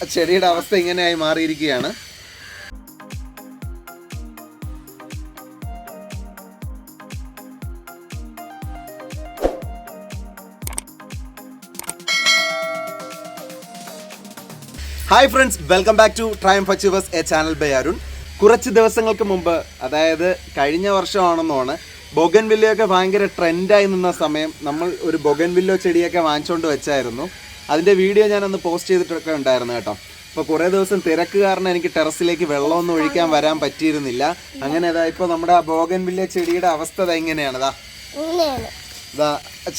ചെടിയുടെ അവസ്ഥ ഇങ്ങനെയായി മാറിയിരിക്കുകയാണ്. Hi friends, welcome back to triumph achievers a channel by Arun. കുറച്ച് ദിവസങ്ങൾക്ക് മുമ്പ്, അതായത് കഴിഞ്ഞ വർഷമാണെന്നാണ്, ബൊഗൻവില്ലയൊക്കെ ഭയങ്കര ട്രെൻഡായി നിന്ന സമയം നമ്മൾ ഒരു ബൊഗൻവില്ലോ ചെടിയൊക്കെ വാങ്ങിച്ചുകൊണ്ട് വെച്ചായിരുന്നു. അതിൻ്റെ വീഡിയോ ഞാനന്ന് പോസ്റ്റ് ചെയ്തിട്ടൊക്കെ ഉണ്ടായിരുന്നു കേട്ടോ. അപ്പോൾ കുറേ ദിവസം തിരക്ക് കാരണം എനിക്ക് ടെറസിലേക്ക് വെള്ളമൊന്നും ഒഴിക്കാൻ വരാൻ പറ്റിയിരുന്നില്ല. അങ്ങനെ ഇപ്പോൾ നമ്മുടെ ആ ബൊഗൻവില്ല ചെടിയുടെ അവസ്ഥ ഇങ്ങനെയാണ്.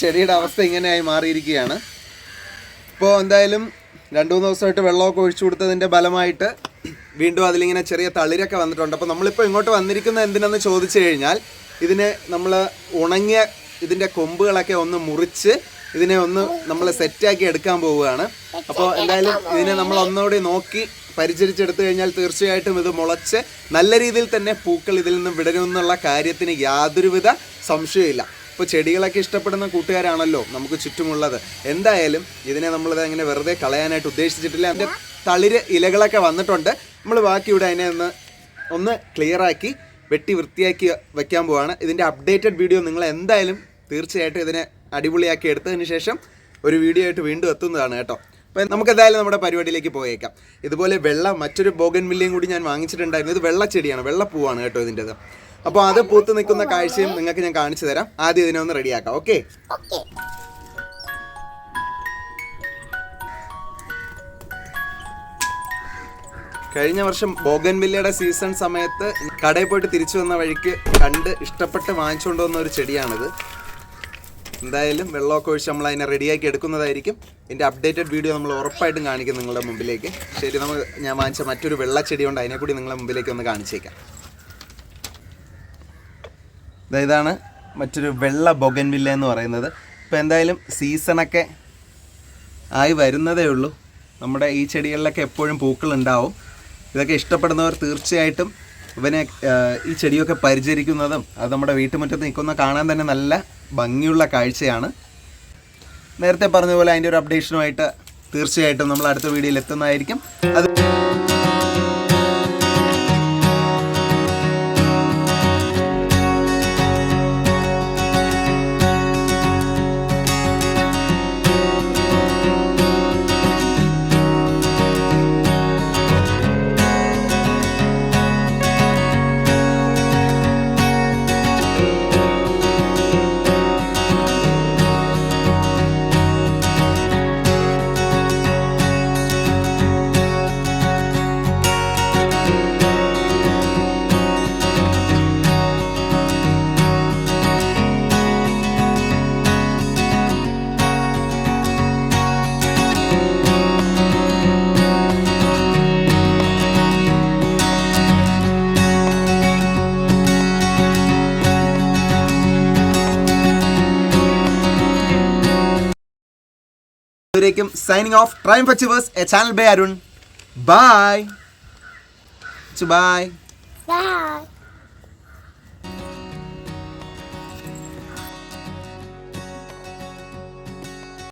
ചെടിയുടെ അവസ്ഥ ഇങ്ങനെയായി മാറിയിരിക്കുകയാണ്. ഇപ്പോൾ എന്തായാലും 2-3 ദിവസമായിട്ട് വെള്ളമൊക്കെ ഒഴിച്ചു കൊടുത്തതിൻ്റെ ഫലമായിട്ട് വീണ്ടും അതിലിങ്ങനെ ചെറിയ തളിരൊക്കെ വന്നിട്ടുണ്ട്. അപ്പോൾ നമ്മളിപ്പോൾ ഇങ്ങോട്ട് വന്നിരിക്കുന്നത് എന്തിനെന്ന് ചോദിച്ചു കഴിഞ്ഞാൽ, ഇതിനെ നമ്മൾ ഉണങ്ങിയ ഇതിൻ്റെ കൊമ്പുകളൊക്കെ ഒന്ന് മുറിച്ച് ഇതിനെ ഒന്ന് നമ്മൾ സെറ്റാക്കി എടുക്കാൻ പോവുകയാണ്. അപ്പോൾ എന്തായാലും ഇതിനെ നമ്മൾ ഒന്നുകൂടി നോക്കി പരിചരിച്ചെടുത്തു കഴിഞ്ഞാൽ തീർച്ചയായിട്ടും ഇത് മുളച്ച് നല്ല രീതിയിൽ തന്നെ പൂക്കൾ ഇതിൽ നിന്നും വിടരുമെന്നുള്ള കാര്യത്തിന് യാതൊരുവിധ സംശയമില്ല. ഇപ്പോൾ ചെടികളൊക്കെ ഇഷ്ടപ്പെടുന്ന കൂട്ടുകാരാണല്ലോ നമുക്ക് ചുറ്റുമുള്ളത്. എന്തായാലും ഇതിനെ നമ്മളിത് അങ്ങനെ വെറുതെ കളയാനായിട്ട് ഉദ്ദേശിച്ചിട്ടില്ല. അതിൻ്റെ തളിര് ഇലകളൊക്കെ വന്നിട്ടുണ്ട്. നമ്മൾ ബാക്കി ഇവിടെ അതിനെ ഒന്ന് ക്ലിയറാക്കി വെട്ടി വൃത്തിയാക്കി വയ്ക്കാൻ പോവാണ്. ഇതിൻ്റെ അപ്ഡേറ്റഡ് വീഡിയോ നിങ്ങൾ എന്തായാലും തീർച്ചയായിട്ടും ഇതിനെ അടിപൊളിയാക്കി എടുത്തതിന് ശേഷം ഒരു വീഡിയോ ആയിട്ട് വീണ്ടും എത്തുന്നതാണ് കേട്ടോ. അപ്പോൾ നമുക്ക് എന്തായാലും നമ്മുടെ പരിപാടിയിലേക്ക് പോയേക്കാം. ഇതുപോലെ മറ്റൊരു ബോഗൻവില്ലയും കൂടി ഞാൻ വാങ്ങിച്ചിട്ടുണ്ടായിരുന്നു. ഇത് വെള്ളച്ചെടിയാണ്, വെള്ളപ്പൂവാണ് കേട്ടോ ഇതിൻ്റെത്. അപ്പോൾ അത് പൂത്ത് നിൽക്കുന്ന കാഴ്ചയും നിങ്ങൾക്ക് ഞാൻ കാണിച്ചു തരാം. ആദ്യം ഇതിനെ ഒന്ന് റെഡിയാക്കാം. ഓക്കെ, കഴിഞ്ഞ വർഷം ബോഗൻവില്ലയുടെ സീസൺ സമയത്ത് കടയിൽ പോയിട്ട് തിരിച്ചു വന്ന വഴിക്ക് കണ്ട് ഇഷ്ടപ്പെട്ട് വാങ്ങിച്ചുകൊണ്ട് വന്ന ഒരു ചെടിയാണിത്. എന്തായാലും വെള്ളമൊക്കെ ഒഴിച്ച് നമ്മൾ അതിനെ റെഡിയാക്കി എടുക്കുന്നതായിരിക്കും. ഇതിൻ്റെ അപ്ഡേറ്റഡ് വീഡിയോ നമ്മൾ ഉറപ്പായിട്ടും കാണിക്കും നിങ്ങളുടെ മുമ്പിലേക്ക്. ശരി, ഞാൻ വാങ്ങിച്ച മറ്റൊരു വെള്ളച്ചെടി കൊണ്ട് അതിനെ കൂടി നിങ്ങളുടെ മുമ്പിലേക്ക് ഒന്ന് കാണിച്ചേക്കാം. ഇതാണ് മറ്റൊരു വെള്ള ബൊഗൻവില്ല എന്ന് പറയുന്നത്. ഇപ്പോൾ എന്തായാലും സീസണൊക്കെ ആയി വരുന്നതേ ഉള്ളൂ. നമ്മുടെ ഈ ചെടികളിലൊക്കെ എപ്പോഴും പൂക്കളുണ്ടാവും. ഇതൊക്കെ ഇഷ്ടപ്പെടുന്നവർ തീർച്ചയായിട്ടും ഈ ചെടിയൊക്കെ പരിചരിക്കുന്നതും അത് നമ്മുടെ വീട്ടുമുറ്റത്ത് നിൽക്കുന്ന കാണാൻ തന്നെ നല്ല ഭംഗിയുള്ള കാഴ്ചയാണ്. നേരത്തെ പറഞ്ഞതുപോലെ അതിൻ്റെ ഒരു അപ്ഡേഷനുമായിട്ട് തീർച്ചയായിട്ടും നമ്മൾ അടുത്ത വീഡിയോയിൽ എത്തുന്നതായിരിക്കും. അത് signing off. Triumph Achievers, a channel by Arun. Bye. Bye. Bye.